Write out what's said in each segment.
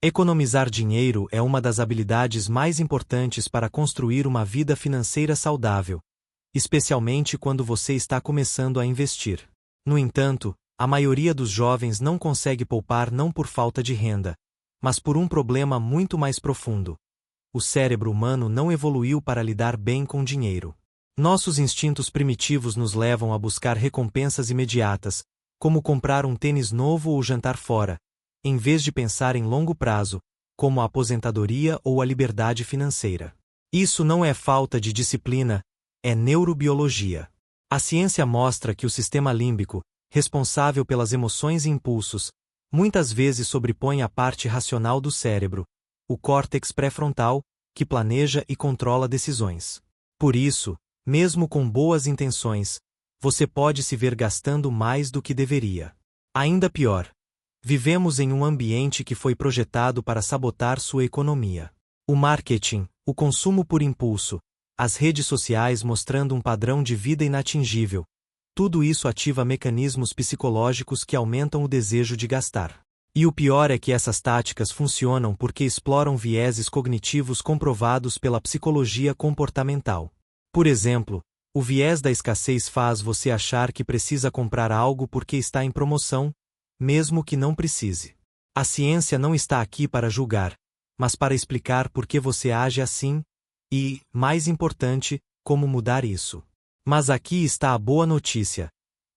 Economizar dinheiro é uma das habilidades mais importantes para construir uma vida financeira saudável, especialmente quando você está começando a investir. No entanto, a maioria dos jovens não consegue poupar não por falta de renda, mas por um problema muito mais profundo. O cérebro humano não evoluiu para lidar bem com dinheiro. Nossos instintos primitivos nos levam a buscar recompensas imediatas, como comprar um tênis novo ou jantar fora, em vez de pensar em longo prazo, como a aposentadoria ou a liberdade financeira. Isso não é falta de disciplina, é neurobiologia. A ciência mostra que o sistema límbico, responsável pelas emoções e impulsos, muitas vezes sobrepõe a parte racional do cérebro, o córtex pré-frontal, que planeja e controla decisões. Por isso, mesmo com boas intenções, você pode se ver gastando mais do que deveria. Ainda pior, vivemos em um ambiente que foi projetado para sabotar sua economia. O marketing, o consumo por impulso, as redes sociais mostrando um padrão de vida inatingível, tudo isso ativa mecanismos psicológicos que aumentam o desejo de gastar. E o pior é que essas táticas funcionam porque exploram vieses cognitivos comprovados pela psicologia comportamental. Por exemplo, o viés da escassez faz você achar que precisa comprar algo porque está em promoção, mesmo que não precise. A ciência não está aqui para julgar, mas para explicar por que você age assim e, mais importante, como mudar isso. Mas aqui está a boa notícia.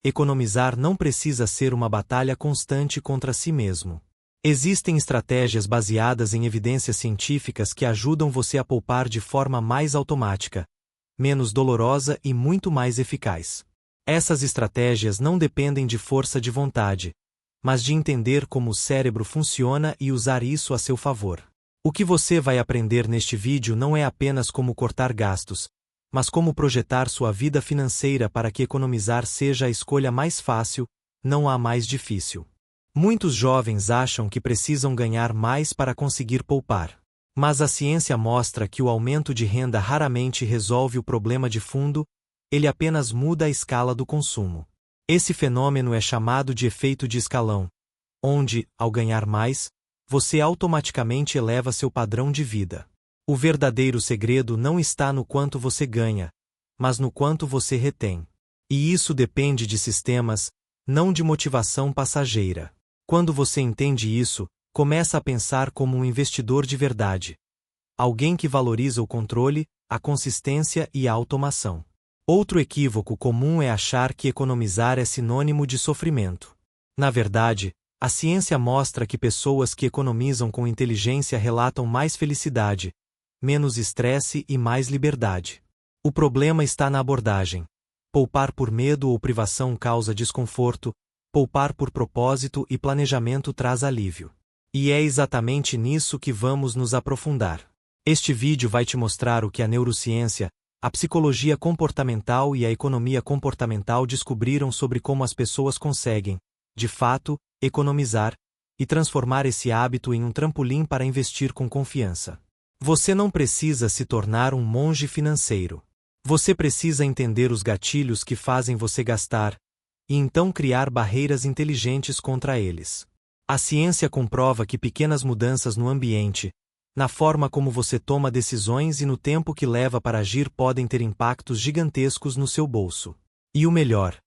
Economizar não precisa ser uma batalha constante contra si mesmo. Existem estratégias baseadas em evidências científicas que ajudam você a poupar de forma mais automática, menos dolorosa e muito mais eficaz. Essas estratégias não dependem de força de vontade, mas de entender como o cérebro funciona e usar isso a seu favor. O que você vai aprender neste vídeo não é apenas como cortar gastos, mas como projetar sua vida financeira para que economizar seja a escolha mais fácil, não a mais difícil. Muitos jovens acham que precisam ganhar mais para conseguir poupar. Mas a ciência mostra que o aumento de renda raramente resolve o problema de fundo, ele apenas muda a escala do consumo. Esse fenômeno é chamado de efeito de escalão, onde, ao ganhar mais, você automaticamente eleva seu padrão de vida. O verdadeiro segredo não está no quanto você ganha, mas no quanto você retém. E isso depende de sistemas, não de motivação passageira. Quando você entende isso, começa a pensar como um investidor de verdade. Alguém que valoriza o controle, a consistência e a automação. Outro equívoco comum é achar que economizar é sinônimo de sofrimento. Na verdade, a ciência mostra que pessoas que economizam com inteligência relatam mais felicidade, menos estresse e mais liberdade. O problema está na abordagem. Poupar por medo ou privação causa desconforto, poupar por propósito e planejamento traz alívio. E é exatamente nisso que vamos nos aprofundar. Este vídeo vai te mostrar o que a neurociência, a psicologia comportamental e a economia comportamental descobriram sobre como as pessoas conseguem, de fato, economizar e transformar esse hábito em um trampolim para investir com confiança. Você não precisa se tornar um monge financeiro. Você precisa entender os gatilhos que fazem você gastar e então criar barreiras inteligentes contra eles. A ciência comprova que pequenas mudanças no ambiente, na forma como você toma decisões e no tempo que leva para agir podem ter impactos gigantescos no seu bolso. E o melhor,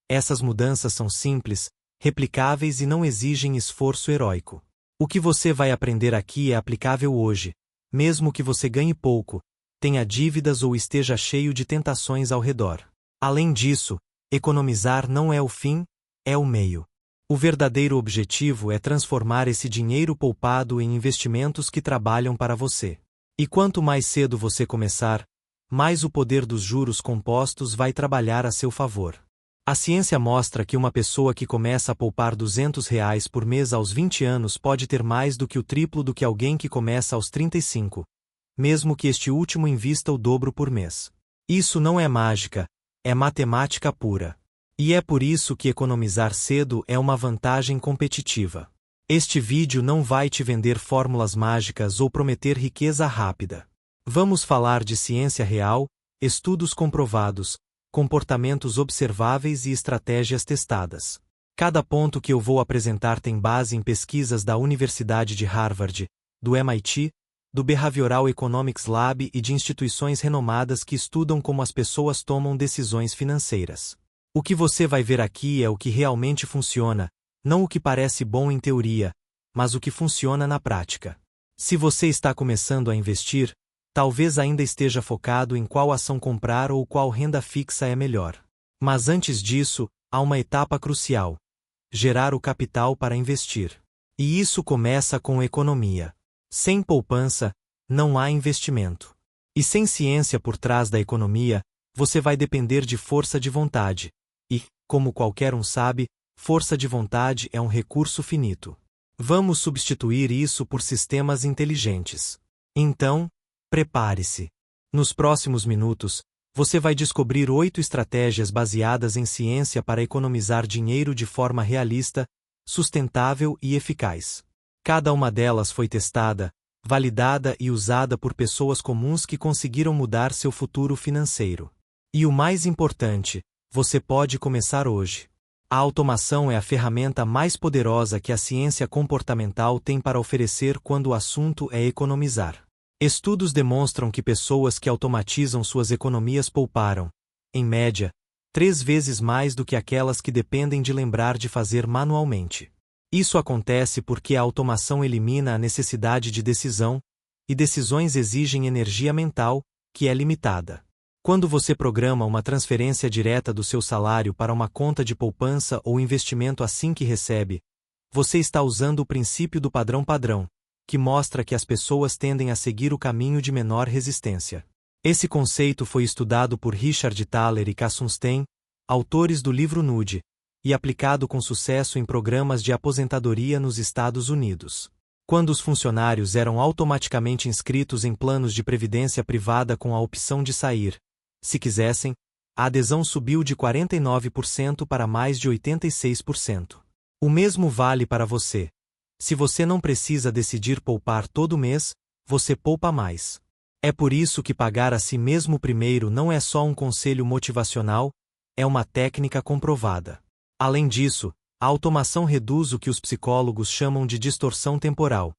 essas mudanças são simples, replicáveis e não exigem esforço heróico. O que você vai aprender aqui é aplicável hoje, mesmo que você ganhe pouco, tenha dívidas ou esteja cheio de tentações ao redor. Além disso, economizar não é o fim, é o meio. O verdadeiro objetivo é transformar esse dinheiro poupado em investimentos que trabalham para você. E quanto mais cedo você começar, mais o poder dos juros compostos vai trabalhar a seu favor. A ciência mostra que uma pessoa que começa a poupar R$ 200 por mês aos 20 anos pode ter mais do que o triplo do que alguém que começa aos 35, mesmo que este último invista o dobro por mês. Isso não é mágica, é matemática pura. E é por isso que economizar cedo é uma vantagem competitiva. Este vídeo não vai te vender fórmulas mágicas ou prometer riqueza rápida. Vamos falar de ciência real, estudos comprovados, comportamentos observáveis e estratégias testadas. Cada ponto que eu vou apresentar tem base em pesquisas da Universidade de Harvard, do MIT, do Behavioral Economics Lab e de instituições renomadas que estudam como as pessoas tomam decisões financeiras. O que você vai ver aqui é o que realmente funciona, não o que parece bom em teoria, mas o que funciona na prática. Se você está começando a investir, talvez ainda esteja focado em qual ação comprar ou qual renda fixa é melhor. Mas antes disso, há uma etapa crucial: gerar o capital para investir. E isso começa com economia. Sem poupança, não há investimento. E sem ciência por trás da economia, você vai depender de força de vontade. E, como qualquer um sabe, força de vontade é um recurso finito. Vamos substituir isso por sistemas inteligentes. Então, prepare-se. Nos próximos minutos, você vai descobrir 8 estratégias baseadas em ciência para economizar dinheiro de forma realista, sustentável e eficaz. Cada uma delas foi testada, validada e usada por pessoas comuns que conseguiram mudar seu futuro financeiro. E o mais importante, você pode começar hoje. A automação é a ferramenta mais poderosa que a ciência comportamental tem para oferecer quando o assunto é economizar. Estudos demonstram que pessoas que automatizam suas economias pouparam, em média, 3 vezes mais do que aquelas que dependem de lembrar de fazer manualmente. Isso acontece porque a automação elimina a necessidade de decisão, e decisões exigem energia mental, que é limitada. Quando você programa uma transferência direta do seu salário para uma conta de poupança ou investimento assim que recebe, você está usando o princípio do padrão-padrão, que mostra que as pessoas tendem a seguir o caminho de menor resistência. Esse conceito foi estudado por Richard Thaler e Cassius Stein, autores do livro Nude, e aplicado com sucesso em programas de aposentadoria nos Estados Unidos. Quando os funcionários eram automaticamente inscritos em planos de previdência privada com a opção de sair, se quisessem, a adesão subiu de 49% para mais de 86%. O mesmo vale para você. Se você não precisa decidir poupar todo mês, você poupa mais. É por isso que pagar a si mesmo primeiro não é só um conselho motivacional, é uma técnica comprovada. Além disso, a automação reduz o que os psicólogos chamam de distorção temporal,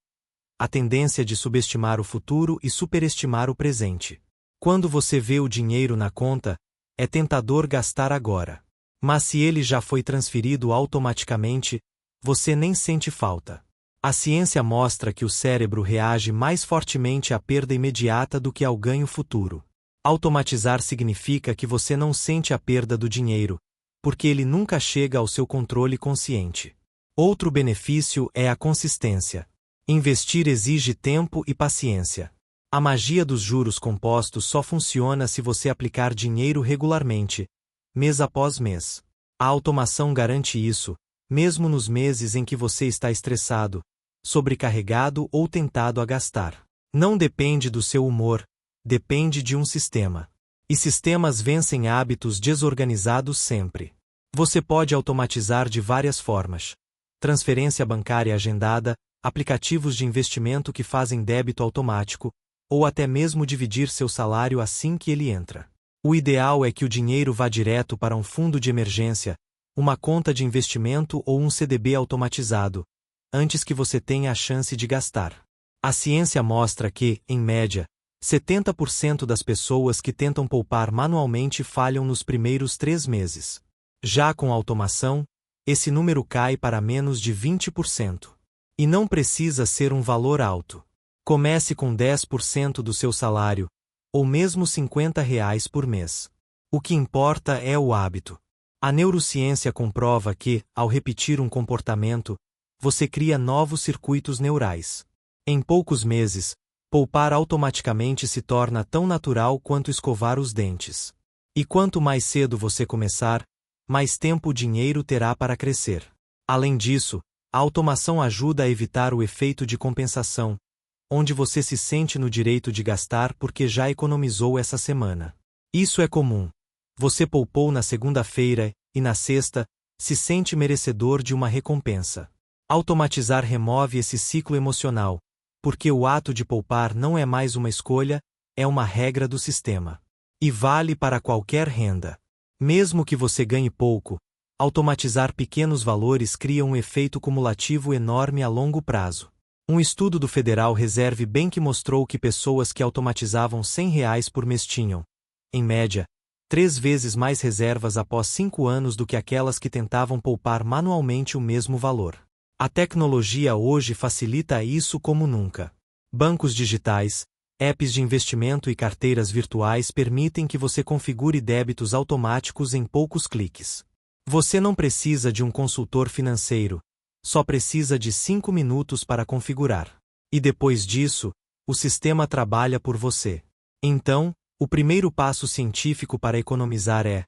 a tendência de subestimar o futuro e superestimar o presente. Quando você vê o dinheiro na conta, é tentador gastar agora. Mas se ele já foi transferido automaticamente, você nem sente falta. A ciência mostra que o cérebro reage mais fortemente à perda imediata do que ao ganho futuro. Automatizar significa que você não sente a perda do dinheiro, porque ele nunca chega ao seu controle consciente. Outro benefício é a consistência. Investir exige tempo e paciência. A magia dos juros compostos só funciona se você aplicar dinheiro regularmente, mês após mês. A automação garante isso, mesmo nos meses em que você está estressado, sobrecarregado ou tentado a gastar. Não depende do seu humor, depende de um sistema. E sistemas vencem hábitos desorganizados sempre. Você pode automatizar de várias formas: transferência bancária agendada, aplicativos de investimento que fazem débito automático, ou até mesmo dividir seu salário assim que ele entra. O ideal é que o dinheiro vá direto para um fundo de emergência, uma conta de investimento ou um CDB automatizado, antes que você tenha a chance de gastar. A ciência mostra que, em média, 70% das pessoas que tentam poupar manualmente falham nos primeiros 3 meses. Já com automação, esse número cai para menos de 20%. E não precisa ser um valor alto. Comece com 10% do seu salário, ou mesmo R$ 50 por mês. O que importa é o hábito. A neurociência comprova que, ao repetir um comportamento, você cria novos circuitos neurais. Em poucos meses, poupar automaticamente se torna tão natural quanto escovar os dentes. E quanto mais cedo você começar, mais tempo o dinheiro terá para crescer. Além disso, a automação ajuda a evitar o efeito de compensação, onde você se sente no direito de gastar porque já economizou essa semana. Isso é comum. Você poupou na segunda-feira e na sexta, se sente merecedor de uma recompensa. Automatizar remove esse ciclo emocional, porque o ato de poupar não é mais uma escolha, é uma regra do sistema. E vale para qualquer renda. Mesmo que você ganhe pouco, Automatizar pequenos valores cria um efeito cumulativo enorme a longo prazo. Um estudo do Federal Reserve Bank mostrou que pessoas que automatizavam R$ 100 por mês tinham, em média, 3 vezes mais reservas após 5 anos do que aquelas que tentavam poupar manualmente o mesmo valor. A tecnologia hoje facilita isso como nunca. Bancos digitais, apps de investimento e carteiras virtuais permitem que você configure débitos automáticos em poucos cliques. Você não precisa de um consultor financeiro, só precisa de 5 minutos para configurar. E depois disso, o sistema trabalha por você. Então, o primeiro passo científico para economizar é: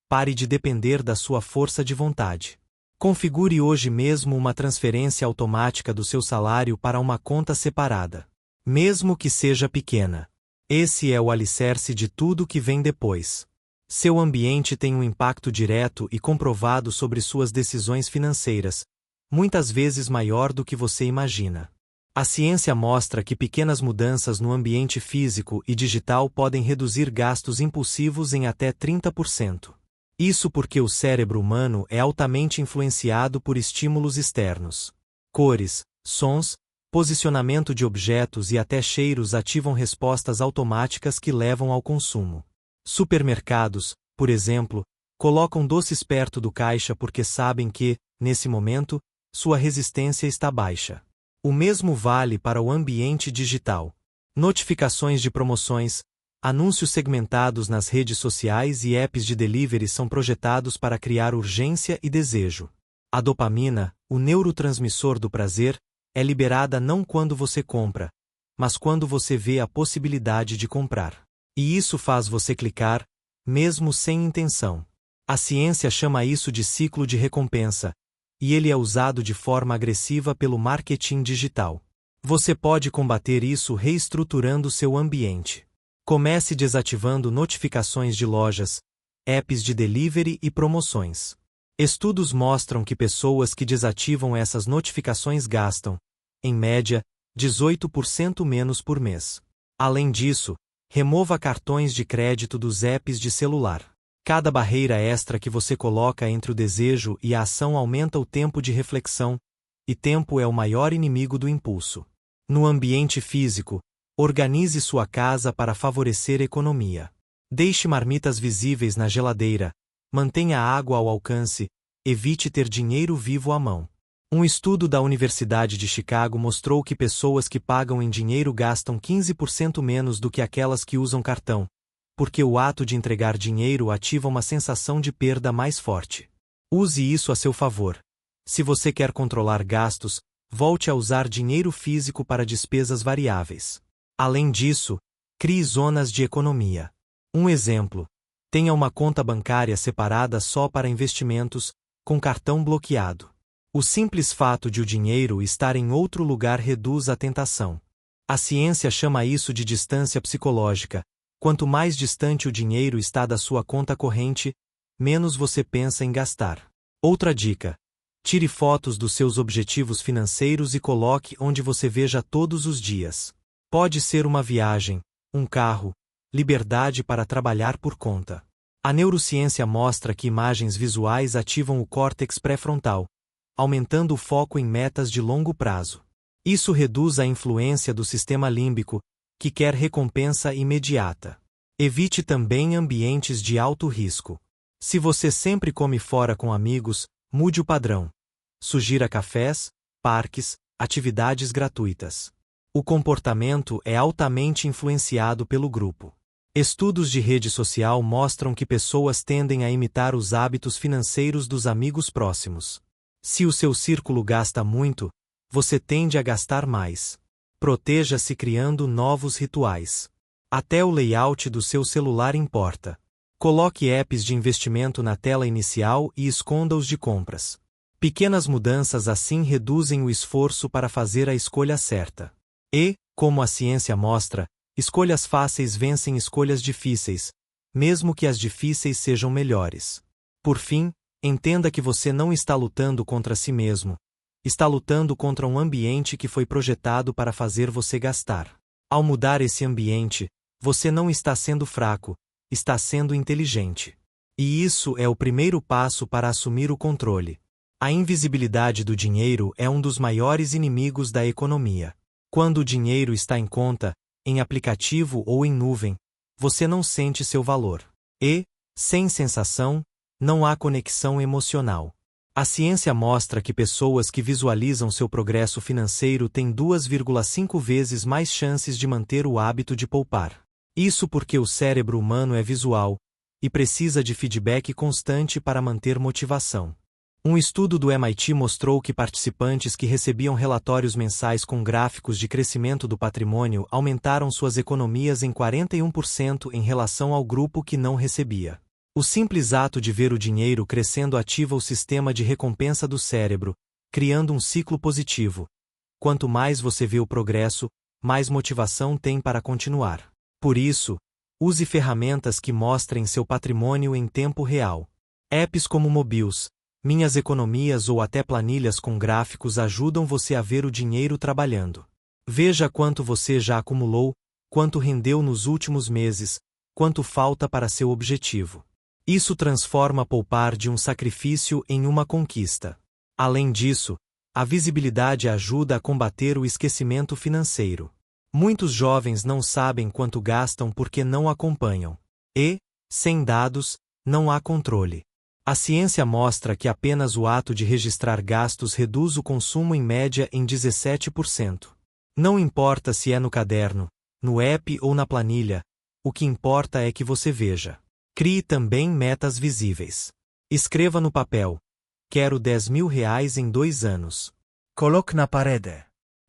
pare de depender da sua força de vontade. Configure hoje mesmo uma transferência automática do seu salário para uma conta separada, mesmo que seja pequena. Esse é o alicerce de tudo que vem depois. Seu ambiente tem um impacto direto e comprovado sobre suas decisões financeiras, muitas vezes maior do que você imagina. A ciência mostra que pequenas mudanças no ambiente físico e digital podem reduzir gastos impulsivos em até 30%. Isso porque o cérebro humano é altamente influenciado por estímulos externos. Cores, sons, posicionamento de objetos e até cheiros ativam respostas automáticas que levam ao consumo. Supermercados, por exemplo, colocam doces perto do caixa porque sabem que, nesse momento, sua resistência está baixa. O mesmo vale para o ambiente digital. Notificações de promoções, anúncios segmentados nas redes sociais e apps de delivery são projetados para criar urgência e desejo. A dopamina, o neurotransmissor do prazer, é liberada não quando você compra, mas quando você vê a possibilidade de comprar. E isso faz você clicar, mesmo sem intenção. A ciência chama isso de ciclo de recompensa, e ele é usado de forma agressiva pelo marketing digital. Você pode combater isso reestruturando seu ambiente. Comece desativando notificações de lojas, apps de delivery e promoções. Estudos mostram que pessoas que desativam essas notificações gastam, em média, 18% menos por mês. Além disso, remova cartões de crédito dos apps de celular. Cada barreira extra que você coloca entre o desejo e a ação aumenta o tempo de reflexão, e tempo é o maior inimigo do impulso. No ambiente físico, organize sua casa para favorecer a economia. Deixe marmitas visíveis na geladeira, mantenha a água ao alcance, evite ter dinheiro vivo à mão. Um estudo da Universidade de Chicago mostrou que pessoas que pagam em dinheiro gastam 15% menos do que aquelas que usam cartão, porque o ato de entregar dinheiro ativa uma sensação de perda mais forte. Use isso a seu favor. Se você quer controlar gastos, volte a usar dinheiro físico para despesas variáveis. Além disso, crie zonas de economia. Um exemplo: tenha uma conta bancária separada só para investimentos, com cartão bloqueado. O simples fato de o dinheiro estar em outro lugar reduz a tentação. A ciência chama isso de distância psicológica. Quanto mais distante o dinheiro está da sua conta corrente, menos você pensa em gastar. Outra dica: tire fotos dos seus objetivos financeiros e coloque onde você veja todos os dias. Pode ser uma viagem, um carro, liberdade para trabalhar por conta. A neurociência mostra que imagens visuais ativam o córtex pré-frontal, aumentando o foco em metas de longo prazo. Isso reduz a influência do sistema límbico, que quer recompensa imediata. Evite também ambientes de alto risco. Se você sempre come fora com amigos, mude o padrão. Sugira cafés, parques, atividades gratuitas. O comportamento é altamente influenciado pelo grupo. Estudos de rede social mostram que pessoas tendem a imitar os hábitos financeiros dos amigos próximos. Se o seu círculo gasta muito, você tende a gastar mais. Proteja-se criando novos rituais. Até o layout do seu celular importa. Coloque apps de investimento na tela inicial e esconda-os de compras. Pequenas mudanças assim reduzem o esforço para fazer a escolha certa. E, como a ciência mostra, escolhas fáceis vencem escolhas difíceis, mesmo que as difíceis sejam melhores. Por fim, entenda que você não está lutando contra si mesmo. Está lutando contra um ambiente que foi projetado para fazer você gastar. Ao mudar esse ambiente, você não está sendo fraco, está sendo inteligente. E isso é o primeiro passo para assumir o controle. A invisibilidade do dinheiro é um dos maiores inimigos da economia. Quando o dinheiro está em conta, em aplicativo ou em nuvem, você não sente seu valor. E, sem sensação, não há conexão emocional. A ciência mostra que pessoas que visualizam seu progresso financeiro têm 2,5 vezes mais chances de manter o hábito de poupar. Isso porque o cérebro humano é visual e precisa de feedback constante para manter motivação. Um estudo do MIT mostrou que participantes que recebiam relatórios mensais com gráficos de crescimento do patrimônio aumentaram suas economias em 41% em relação ao grupo que não recebia. O simples ato de ver o dinheiro crescendo ativa o sistema de recompensa do cérebro, criando um ciclo positivo. Quanto mais você vê o progresso, mais motivação tem para continuar. Por isso, use ferramentas que mostrem seu patrimônio em tempo real. Apps como Mobius, Minhas Economias ou até planilhas com gráficos ajudam você a ver o dinheiro trabalhando. Veja quanto você já acumulou, quanto rendeu nos últimos meses, quanto falta para seu objetivo. Isso transforma poupar de um sacrifício em uma conquista. Além disso, a visibilidade ajuda a combater o esquecimento financeiro. Muitos jovens não sabem quanto gastam porque não acompanham. E, sem dados, não há controle. A ciência mostra que apenas o ato de registrar gastos reduz o consumo em média em 17%. Não importa se é no caderno, no app ou na planilha, o que importa é que você veja. Crie também metas visíveis. Escreva no papel: quero R$ 10.000 em 2 anos. Coloque na parede.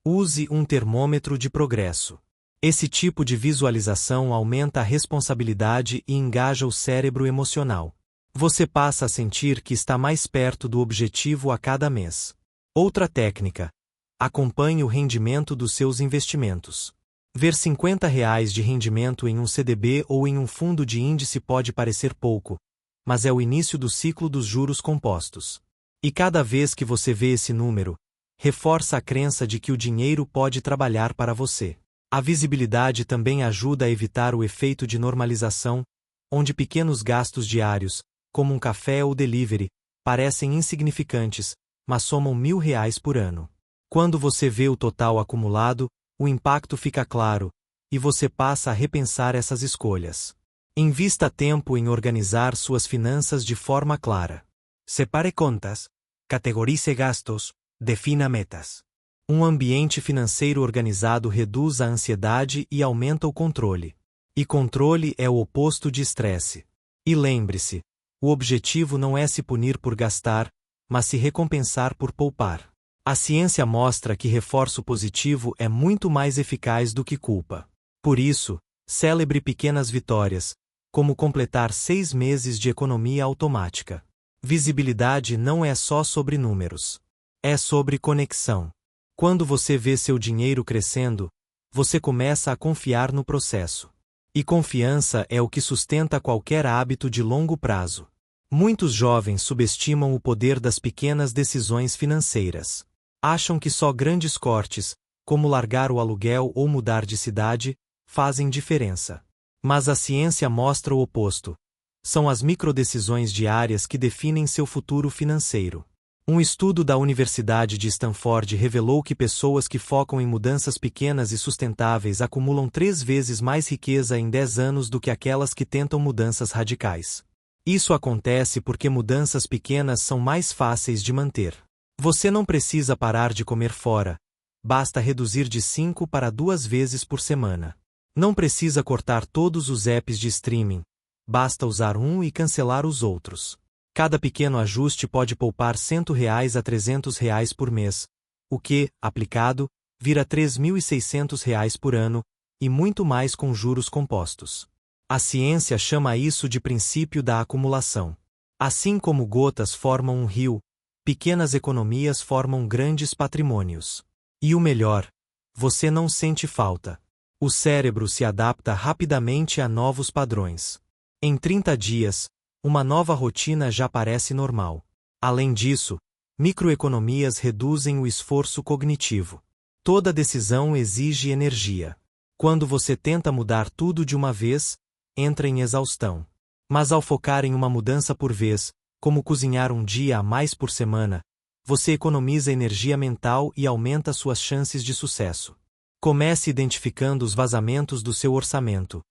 Use um termômetro de progresso. Esse tipo de visualização aumenta a responsabilidade e engaja o cérebro emocional. Você passa a sentir que está mais perto do objetivo a cada mês. Outra técnica: acompanhe o rendimento dos seus investimentos. Ver R$ 50 de rendimento em um CDB ou em um fundo de índice pode parecer pouco, mas é o início do ciclo dos juros compostos. E cada vez que você vê esse número, reforça a crença de que o dinheiro pode trabalhar para você. A visibilidade também ajuda a evitar o efeito de normalização, onde pequenos gastos diários, como um café ou delivery, parecem insignificantes, mas somam R$ 1.000 por ano. Quando você vê o total acumulado, o impacto fica claro, e você passa a repensar essas escolhas. Invista tempo em organizar suas finanças de forma clara. Separe contas, categorize gastos, defina metas. Um ambiente financeiro organizado reduz a ansiedade e aumenta o controle. E controle é o oposto de estresse. E lembre-se, o objetivo não é se punir por gastar, mas se recompensar por poupar. A ciência mostra que reforço positivo é muito mais eficaz do que culpa. Por isso, celebre pequenas vitórias, como completar 6 meses de economia automática. Visibilidade não é só sobre números. É sobre conexão. Quando você vê seu dinheiro crescendo, você começa a confiar no processo. E confiança é o que sustenta qualquer hábito de longo prazo. Muitos jovens subestimam o poder das pequenas decisões financeiras. Acham que só grandes cortes, como largar o aluguel ou mudar de cidade, fazem diferença. Mas a ciência mostra o oposto. São as microdecisões diárias que definem seu futuro financeiro. Um estudo da Universidade de Stanford revelou que pessoas que focam em mudanças pequenas e sustentáveis acumulam 3 vezes mais riqueza em 10 anos do que aquelas que tentam mudanças radicais. Isso acontece porque mudanças pequenas são mais fáceis de manter. Você não precisa parar de comer fora, basta reduzir de 5 para 2 vezes por semana. Não precisa cortar todos os apps de streaming, basta usar um e cancelar os outros. Cada pequeno ajuste pode poupar R$ 100 a R$ 300 por mês, o que, aplicado, vira R$ 3.600 por ano, e muito mais com juros compostos. A ciência chama isso de princípio da acumulação. Assim como gotas formam um rio, pequenas economias formam grandes patrimônios. E o melhor, você não sente falta. O cérebro se adapta rapidamente a novos padrões. Em 30 dias, uma nova rotina já parece normal. Além disso, microeconomias reduzem o esforço cognitivo. Toda decisão exige energia. Quando você tenta mudar tudo de uma vez, entra em exaustão. Mas ao focar em uma mudança por vez, como cozinhar um dia a mais por semana, você economiza energia mental e aumenta suas chances de sucesso. Comece identificando os vazamentos do seu orçamento.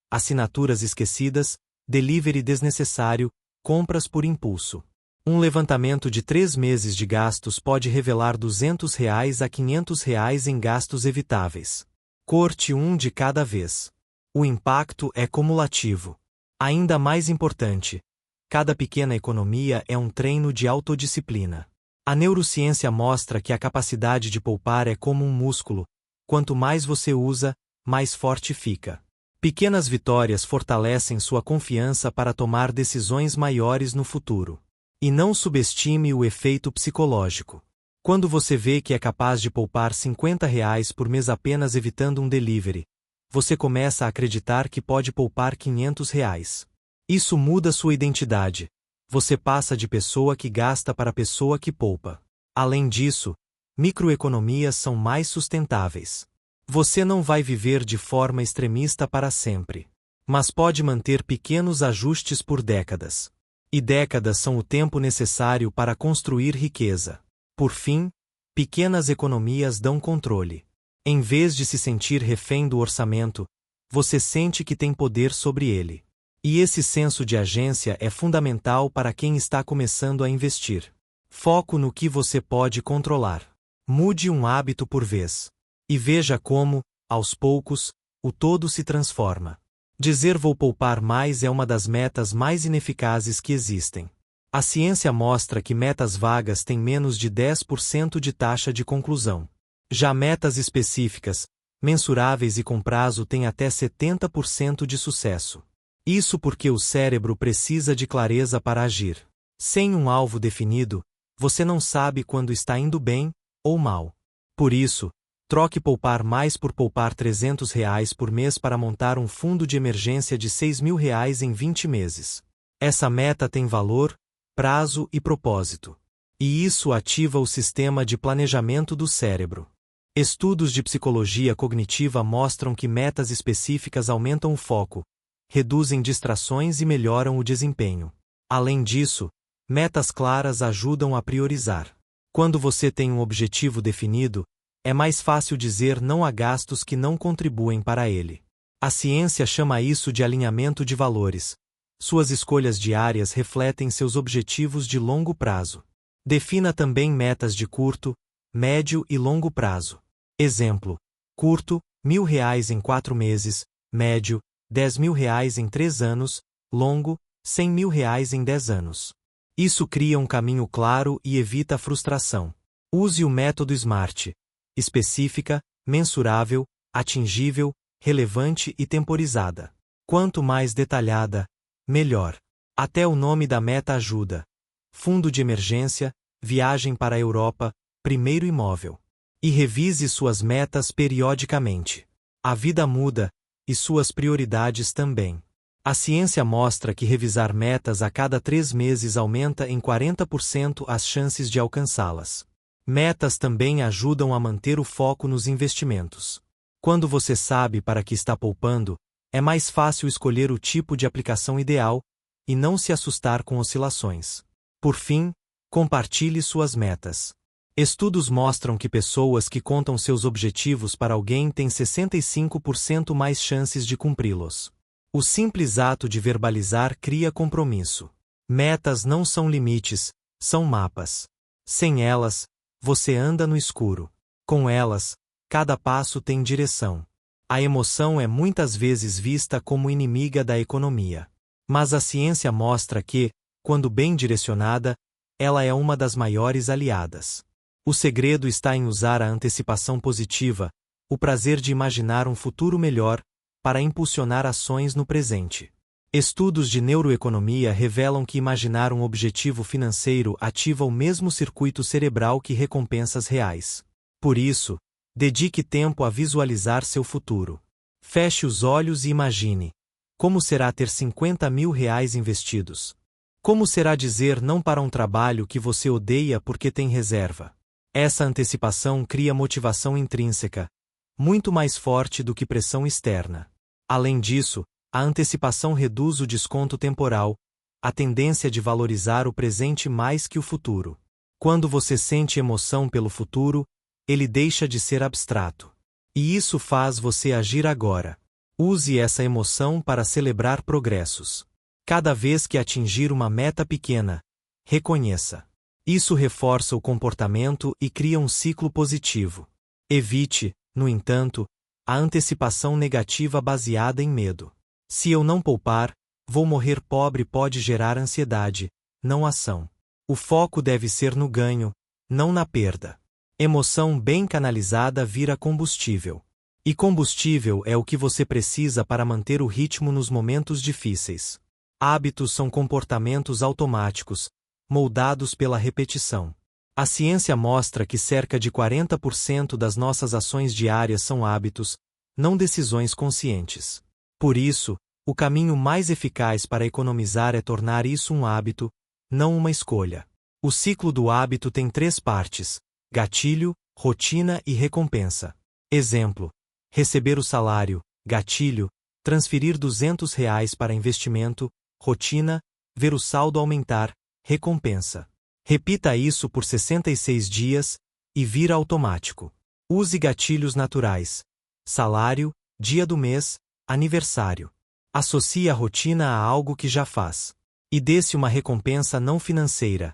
Assinaturas esquecidas, delivery desnecessário, compras por impulso. Um levantamento de 3 meses de gastos pode revelar R$ 200 a R$ 500 em gastos evitáveis. Corte um de cada vez. O impacto é cumulativo. Ainda mais importante, cada pequena economia é um treino de autodisciplina. A neurociência mostra que a capacidade de poupar é como um músculo. Quanto mais você usa, mais forte fica. Pequenas vitórias fortalecem sua confiança para tomar decisões maiores no futuro. E não subestime o efeito psicológico. Quando você vê que é capaz de poupar R$ 50 por mês apenas evitando um delivery, você começa a acreditar que pode poupar R$ 500. Isso muda sua identidade. Você passa de pessoa que gasta para pessoa que poupa. Além disso, microeconomias são mais sustentáveis. Você não vai viver de forma extremista para sempre. Mas pode manter pequenos ajustes por décadas. E décadas são o tempo necessário para construir riqueza. Por fim, pequenas economias dão controle. Em vez de se sentir refém do orçamento, você sente que tem poder sobre ele. E esse senso de agência é fundamental para quem está começando a investir. Foco no que você pode controlar. Mude um hábito por vez. E veja como, aos poucos, o todo se transforma. Dizer vou poupar mais é uma das metas mais ineficazes que existem. A ciência mostra que metas vagas têm menos de 10% de taxa de conclusão. Já metas específicas, mensuráveis e com prazo têm até 70% de sucesso. Isso porque o cérebro precisa de clareza para agir. Sem um alvo definido, você não sabe quando está indo bem ou mal. Por isso, troque poupar mais por poupar R$ 300 por mês para montar um fundo de emergência de R$ 6.000 em 20 meses. Essa meta tem valor, prazo e propósito. E isso ativa o sistema de planejamento do cérebro. Estudos de psicologia cognitiva mostram que metas específicas aumentam o foco, reduzem distrações e melhoram o desempenho. Além disso, metas claras ajudam a priorizar. Quando você tem um objetivo definido, é mais fácil dizer não a gastos que não contribuem para ele. A ciência chama isso de alinhamento de valores. Suas escolhas diárias refletem seus objetivos de longo prazo. Defina também metas de curto, médio e longo prazo. Exemplo: curto, R$ 1.000 em 4 meses, médio, R$ 10.000 em 3 anos, longo, R$ 100.000 em 10 anos. Isso cria um caminho claro e evita a frustração. Use o método SMART. Específica, mensurável, atingível, relevante e temporizada. Quanto mais detalhada, melhor. Até o nome da meta ajuda. Fundo de emergência, viagem para a Europa, primeiro imóvel. E revise suas metas periodicamente. A vida muda, e suas prioridades também. A ciência mostra que revisar metas a cada 3 meses aumenta em 40% as chances de alcançá-las. Metas também ajudam a manter o foco nos investimentos. Quando você sabe para que está poupando, é mais fácil escolher o tipo de aplicação ideal e não se assustar com oscilações. Por fim, compartilhe suas metas. Estudos mostram que pessoas que contam seus objetivos para alguém têm 65% mais chances de cumpri-los. O simples ato de verbalizar cria compromisso. Metas não são limites, são mapas. Sem elas, você anda no escuro. Com elas, cada passo tem direção. A emoção é muitas vezes vista como inimiga da economia. Mas a ciência mostra que, quando bem direcionada, ela é uma das maiores aliadas. O segredo está em usar a antecipação positiva, o prazer de imaginar um futuro melhor, para impulsionar ações no presente. Estudos de neuroeconomia revelam que imaginar um objetivo financeiro ativa o mesmo circuito cerebral que recompensas reais. Por isso, dedique tempo a visualizar seu futuro. Feche os olhos e imagine: como será ter R$ 50.000 investidos? Como será dizer não para um trabalho que você odeia porque tem reserva? Essa antecipação cria motivação intrínseca, muito mais forte do que pressão externa. Além disso, A antecipação reduz o desconto temporal, a tendência de valorizar o presente mais que o futuro. Quando você sente emoção pelo futuro, ele deixa de ser abstrato. E isso faz você agir agora. Use essa emoção para celebrar progressos. Cada vez que atingir uma meta pequena, reconheça. Isso reforça o comportamento e cria um ciclo positivo. Evite, no entanto, a antecipação negativa baseada em medo. Se eu não poupar, vou morrer pobre pode gerar ansiedade, não ação. O foco deve ser no ganho, não na perda. Emoção bem canalizada vira combustível. E combustível é o que você precisa para manter o ritmo nos momentos difíceis. Hábitos são comportamentos automáticos, moldados pela repetição. A ciência mostra que cerca de 40% das nossas ações diárias são hábitos, não decisões conscientes. Por isso, o caminho mais eficaz para economizar é tornar isso um hábito, não uma escolha. O ciclo do hábito tem 3 partes: gatilho, rotina e recompensa. Exemplo: receber o salário, gatilho, transferir R$ 200 para investimento, rotina, ver o saldo aumentar, recompensa. Repita isso por 66 dias e vira automático. Use gatilhos naturais: salário, dia do mês, aniversário. Associe a rotina a algo que já faz. E dê-se uma recompensa não financeira.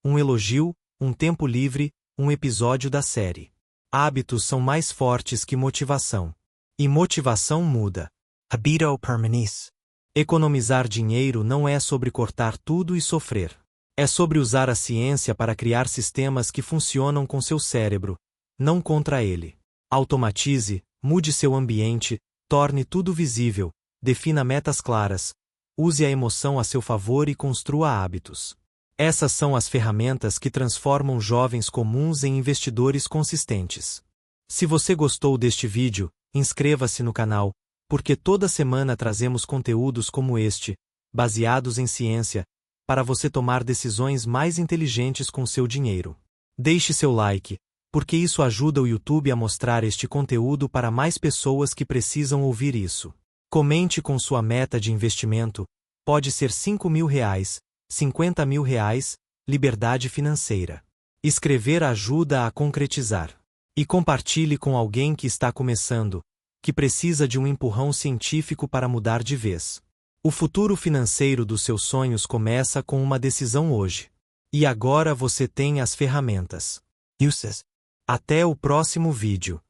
Um elogio, um tempo livre, um episódio da série. Hábitos são mais fortes que motivação. E motivação muda. Habito permanece. Economizar dinheiro não é sobre cortar tudo e sofrer. É sobre usar a ciência para criar sistemas que funcionam com seu cérebro, não contra ele. Automatize, mude seu ambiente, torne tudo visível, defina metas claras, use a emoção a seu favor e construa hábitos. Essas são as ferramentas que transformam jovens comuns em investidores consistentes. Se você gostou deste vídeo, inscreva-se no canal, porque toda semana trazemos conteúdos como este, baseados em ciência, para você tomar decisões mais inteligentes com seu dinheiro. Deixe seu like, porque isso ajuda o YouTube a mostrar este conteúdo para mais pessoas que precisam ouvir isso. Comente com sua meta de investimento, pode ser R$ 5.000, R$ 50.000, liberdade financeira. Escrever ajuda a concretizar. E compartilhe com alguém que está começando, que precisa de um empurrão científico para mudar de vez. O futuro financeiro dos seus sonhos começa com uma decisão hoje. E agora você tem as ferramentas. Uses. Até o próximo vídeo.